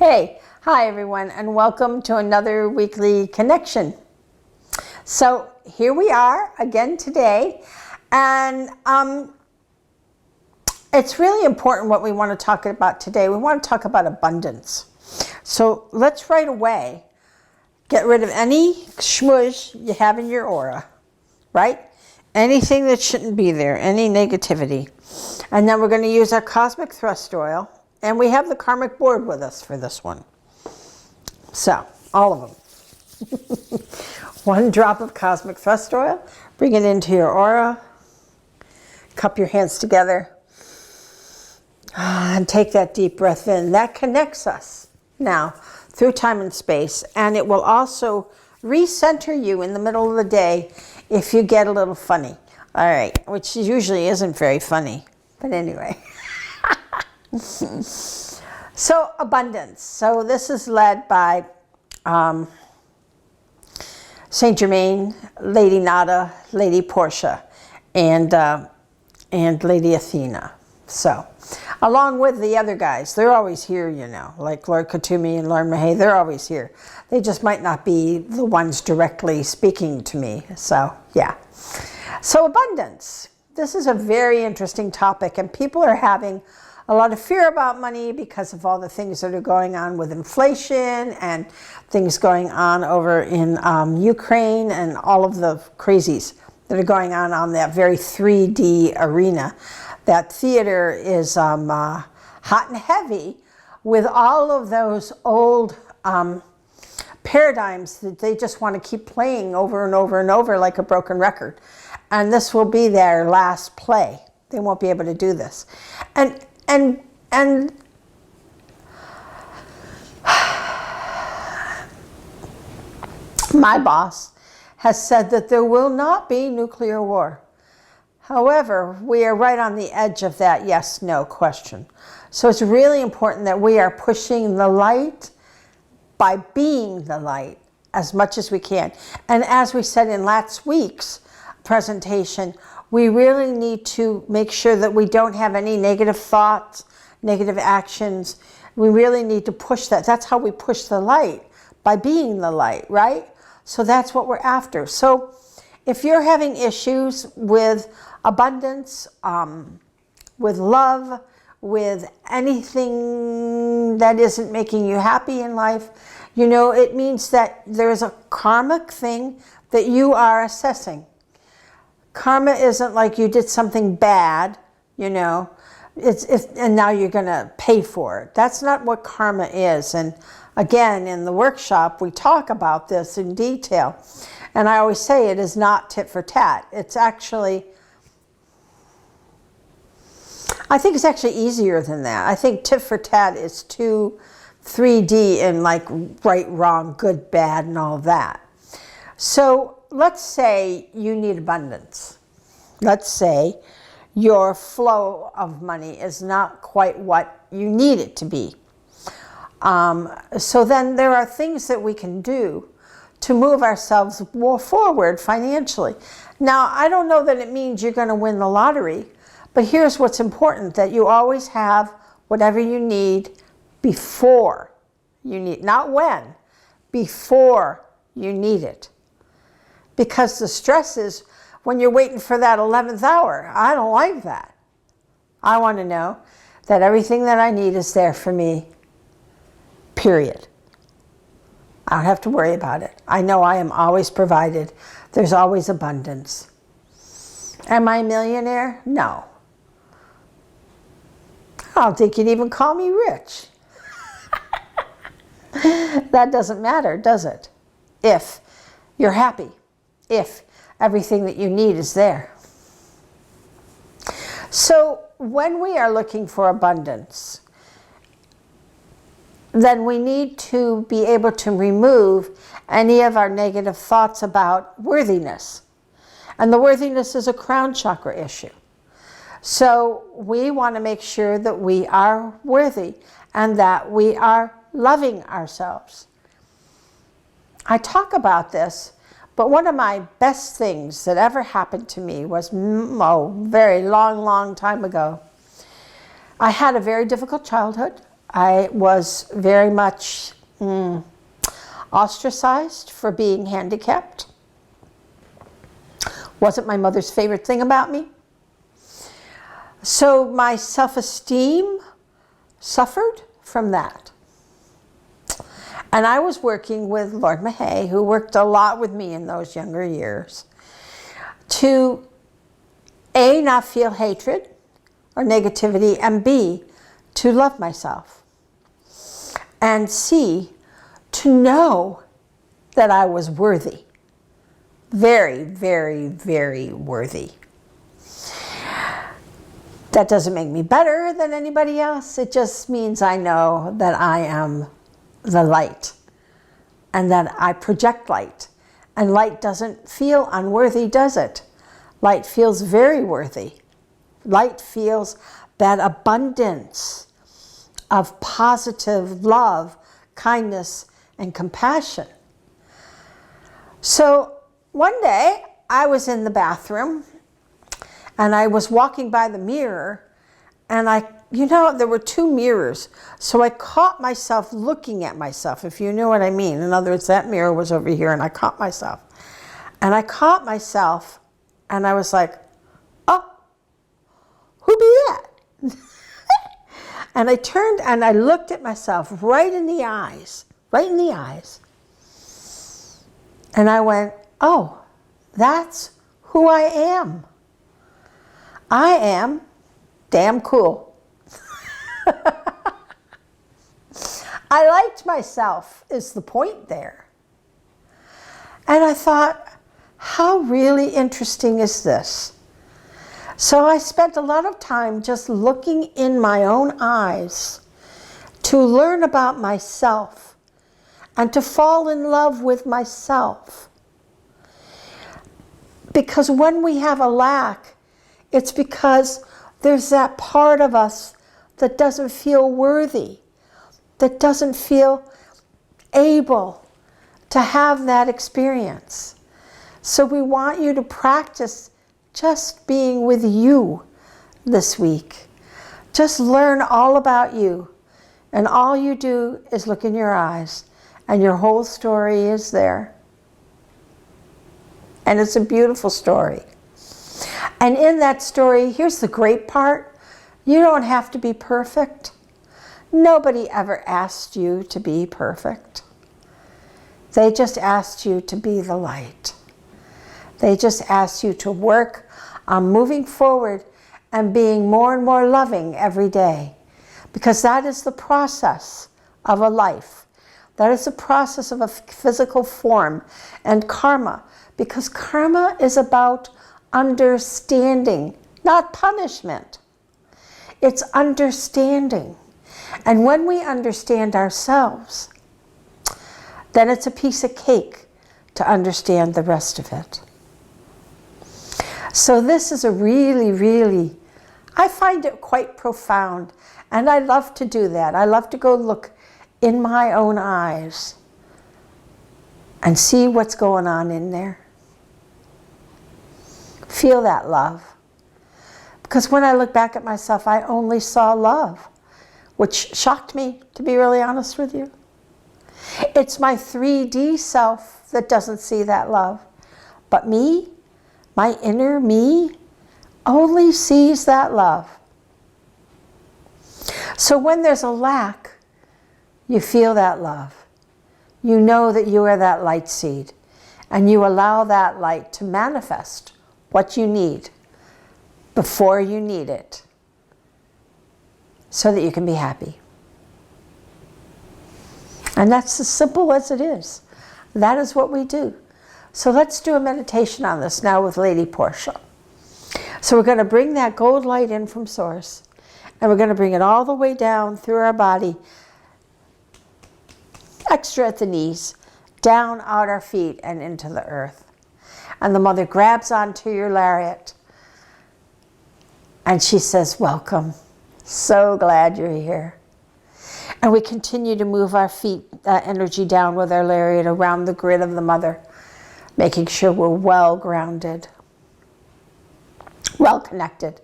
Hi everyone, and welcome to another weekly connection. So here we are again today, and it's really important what we want to talk about today. We want to talk about abundance. So let's right away get rid of any schmooze you have in your aura, right? Anything that shouldn't be there, any negativity. And then we're going to use our cosmic thrust oil, and we have the karmic board with us for this one. So, all of them. 1 drop of cosmic thrust oil, bring it into your aura, cup your hands together, and take that deep breath in. That connects us now through time and space, and it will also recenter you in the middle of the day if you get a little funny. All right, which usually isn't very funny, but anyway. So abundance. So this is led by Saint Germain, Lady Nada, Lady Portia, and Lady Athena. So, along with the other guys, they're always here, you know, like Lord Katumi and Lord Mahay, they're always here. They just might not be the ones directly speaking to me. So, yeah. So abundance. This is a very interesting topic, and people are having a lot of fear about money because of all the things that are going on with inflation and things going on over in Ukraine and all of the crazies that are going on that very 3D arena. That theater is hot and heavy with all of those old paradigms that they just want to keep playing over and over and over like a broken record. And this will be their last play. They won't be able to do this. And my boss has said that there will not be nuclear war. However, we are right on the edge of that yes-no question. So it's really important that we are pushing the light by being the light as much as we can. And as we said in last week's presentation, we really need to make sure that we don't have any negative thoughts, negative actions. We really need to push that. That's how we push the light, by being the light, right? So that's what we're after. So if you're having issues with abundance, with love, with anything that isn't making you happy in life, you know, it means that there's a karmic thing that you are assessing. Karma isn't like you did something bad, you know, and now you're going to pay for it. That's not what karma is. And again, in the workshop, we talk about this in detail. And I always say it is not tit for tat. It's actually, I think it's actually easier than that. I think tit for tat is too 3D and like right, wrong, good, bad, and all that. So let's say you need abundance. Let's say your flow of money is not quite what you need it to be. So then there are things that we can do to move ourselves more forward financially. Now, I don't know that it means you're going to win the lottery, but here's what's important, that you always have whatever you need before you need, not when, before you need it. Because the stress is when you're waiting for that 11th hour. I don't like that. I want to know that everything that I need is there for me, period. I don't have to worry about it. I know I am always provided. There's always abundance. Am I a millionaire? No. I don't think you'd even call me rich. That doesn't matter, does it? If you're happy. If everything that you need is there. So when we are looking for abundance, then we need to be able to remove any of our negative thoughts about worthiness. And the worthiness is a crown chakra issue. So we want to make sure that we are worthy and that we are loving ourselves. I talk about this, but one of my best things that ever happened to me was very long time ago. I had a very difficult childhood. I was very much ostracized for being handicapped. Wasn't my mother's favorite thing about me. So my self-esteem suffered from that. And I was working with Lord Mahay, who worked a lot with me in those younger years, to A, not feel hatred or negativity, and B, to love myself. And C, to know that I was worthy. Very, very, very worthy. That doesn't make me better than anybody else. It just means I know that I am the light and that I project light. And light doesn't feel unworthy, does it? Light feels very worthy. Light feels that abundance of positive love, kindness, and compassion. So one day I was in the bathroom and I was walking by the mirror, and there were two mirrors. So I caught myself looking at myself, if you know what I mean. In other words, that mirror was over here and I caught myself. And I caught myself and I was like, oh, who be that? And I turned and I looked at myself right in the eyes. And I went, oh, that's who I am. I am damn cool. I liked myself is the point there. And I thought, how really interesting is this? So I spent a lot of time just looking in my own eyes to learn about myself and to fall in love with myself. Because when we have a lack, it's because there's that part of us that doesn't feel worthy, that doesn't feel able to have that experience. So we want you to practice just being with you this week. Just learn all about you. And all you do is look in your eyes, and your whole story is there. And it's a beautiful story. And in that story, here's the great part. You don't have to be perfect. Nobody ever asked you to be perfect. They just asked you to be the light. They just asked you to work on moving forward and being more and more loving every day. Because that is the process of a life. That is the process of a physical form and karma. Because karma is about understanding, not punishment. It's understanding. And when we understand ourselves, then it's a piece of cake to understand the rest of it. So this is a really, really, I find it quite profound. And I love to do that. I love to go look in my own eyes and see what's going on in there. Feel that love. Because when I look back at myself, I only saw love, which shocked me, to be really honest with you. It's my 3D self that doesn't see that love. But me, my inner me, only sees that love. So when there's a lack, you feel that love. You know that you are that light seed, and you allow that light to manifest what you need before you need it, so that you can be happy. And that's as simple as it is. That is what we do. So let's do a meditation on this now with Lady Portia. So we're going to bring that gold light in from Source, and we're going to bring it all the way down through our body, extra at the knees, down out our feet and into the earth. And the mother grabs onto your lariat and she says, welcome. So glad you're here. And we continue to move our feet, energy down with our lariat around the grid of the mother, making sure we're well grounded, well connected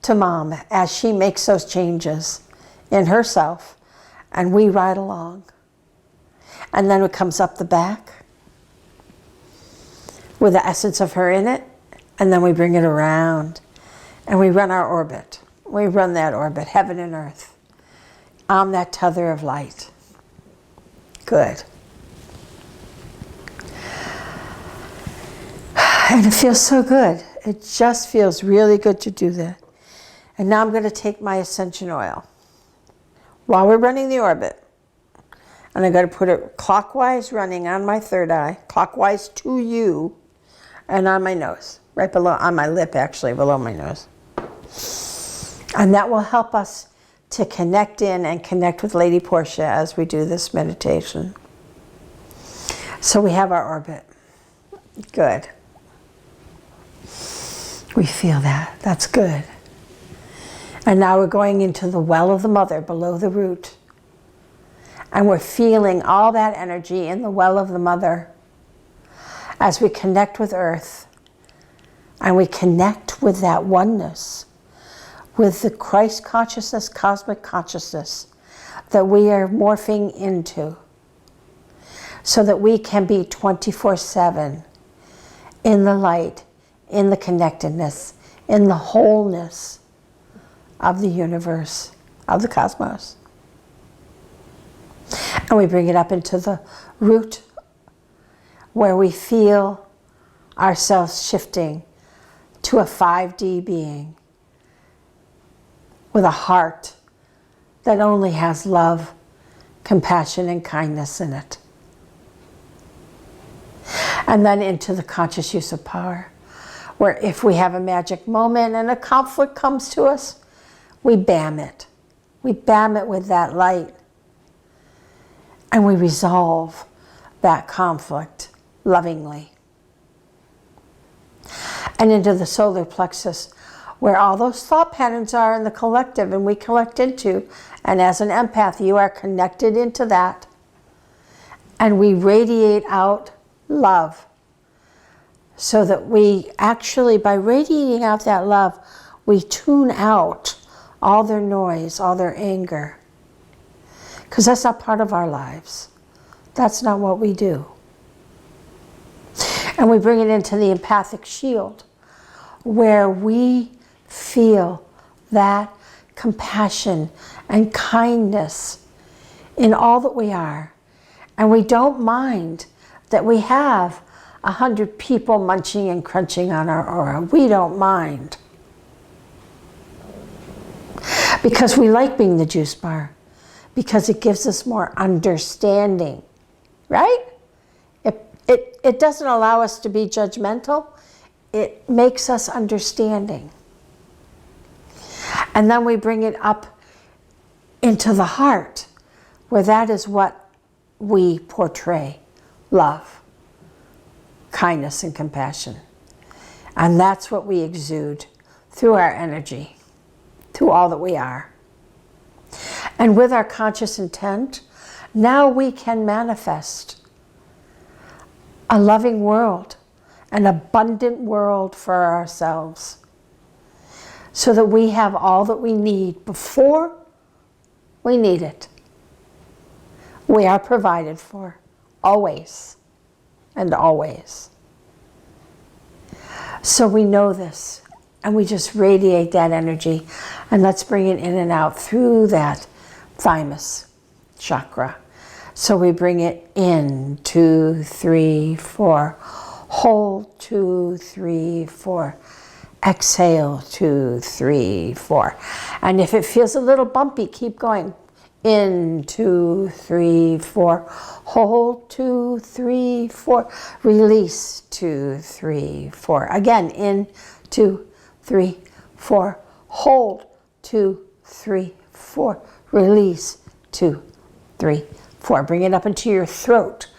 to Mom as she makes those changes in herself and we ride along. And then it comes up the back with the essence of her in it, and then we bring it around and we run our orbit. We run that orbit, heaven and earth, on that tether of light. Good. And it feels so good. It just feels really good to do that. And now I'm going to take my ascension oil while we're running the orbit. And I'm going to put it clockwise running on my third eye, clockwise to you, and on my nose, right below, on my lip actually, below my nose. And that will help us to connect in and connect with Lady Portia as we do this meditation. So we have our orbit. Good. We feel that. That's good. And now we're going into the well of the mother below the root. And we're feeling all that energy in the well of the mother as we connect with earth. And we connect with that oneness, with the Christ consciousness, cosmic consciousness that we are morphing into, so that we can be 24/7 in the light, in the connectedness, in the wholeness of the universe, of the cosmos. And we bring it up into the root where we feel ourselves shifting to a 5D being with a heart that only has love, compassion, and kindness in it. And then into the conscious use of power, where if we have a magic moment and a conflict comes to us, we bam it. We bam it with that light. And we resolve that conflict lovingly. And into the solar plexus, where all those thought patterns are in the collective and we collect into. And as an empath, you are connected into that. And we radiate out love. So that we actually, by radiating out that love, we tune out all their noise, all their anger. Because that's not part of our lives. That's not what we do. And we bring it into the empathic shield, where we feel that compassion and kindness in all that we are. And we don't mind that we have 100 people munching and crunching on our aura. We don't mind. Because we like being the juice bar. Because it gives us more understanding, right? It doesn't allow us to be judgmental. It makes us understanding. And then we bring it up into the heart, where that is what we portray: love, kindness, and compassion. And that's what we exude through our energy, through all that we are. And with our conscious intent, now we can manifest a loving world, an abundant world for ourselves, so that we have all that we need before we need it. We are provided for, always and always. So we know this, and we just radiate that energy, and let's bring it in and out through that thymus chakra. So we bring it in, 2, 3, 4, hold, 2, 3, 4, exhale, 2, 3, 4. And if it feels a little bumpy, keep going. In, 2, 3, 4, hold, 2, 3, 4, release, 2, 3, 4. Again, in, 2, 3, 4, hold, 2, 3, 4, release, 2, 3, 4. Bring it up into your throat.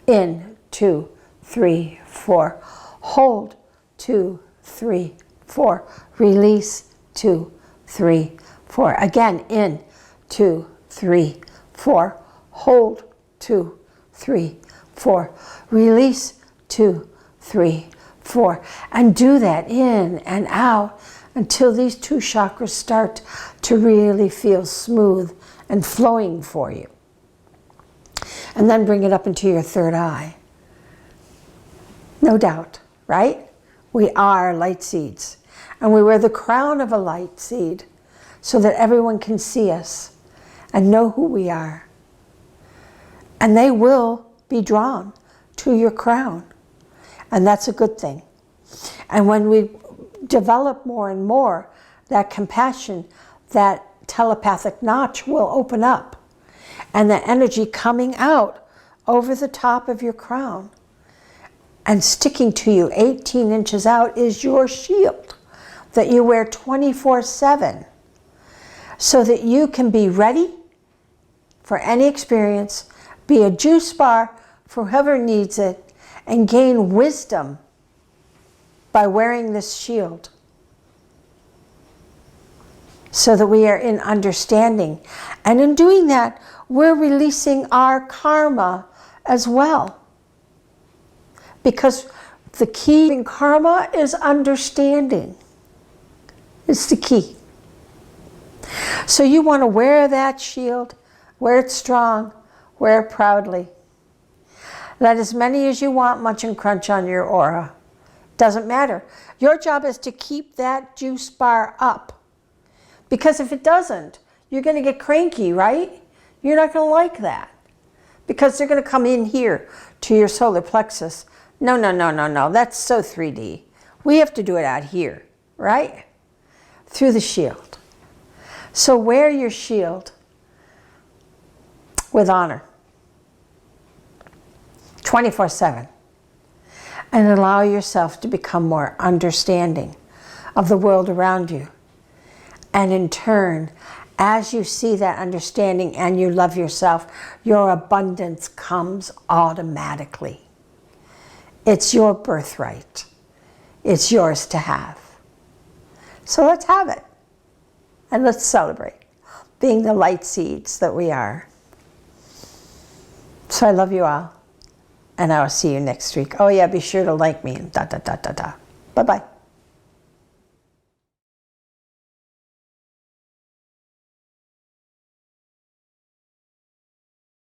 In, 2, 3, 4, hold, 2, 3, 4, release, 2, 3, 4. Again, in, 2, 3, 4, hold, 2, 3, 4, release, 2, 3, 4. And do that in and out until these two chakras start to really feel smooth and flowing for you. And then bring it up into your third eye. No doubt, right? We are light seeds. And we wear the crown of a light seed so that everyone can see us and know who we are. And they will be drawn to your crown. And that's a good thing. And when we develop more and more, that compassion, that telepathic notch will open up. And the energy coming out over the top of your crown and sticking to you 18 inches out is your shield that you wear 24/7 so that you can be ready for any experience, be a juice bar for whoever needs it, and gain wisdom by wearing this shield so that we are in understanding. And in doing that, we're releasing our karma as well. Because the key in karma is understanding. It's the key. So you want to wear that shield, wear it strong, wear it proudly. Let as many as you want munch and crunch on your aura. Doesn't matter. Your job is to keep that juice bar up. Because if it doesn't, you're going to get cranky, right? You're not going to like that. Because they're going to come in here to your solar plexus. No, no, no, no, no. That's so 3D. We have to do it out here, right? Through the shield. So wear your shield with honor. 24/7. And allow yourself to become more understanding of the world around you. And in turn, as you see that understanding and you love yourself, your abundance comes automatically. It's your birthright. It's yours to have. So let's have it. And let's celebrate being the light seeds that we are. So I love you all. And I will see you next week. Oh yeah, be sure to like me and da da da da da. Bye-bye.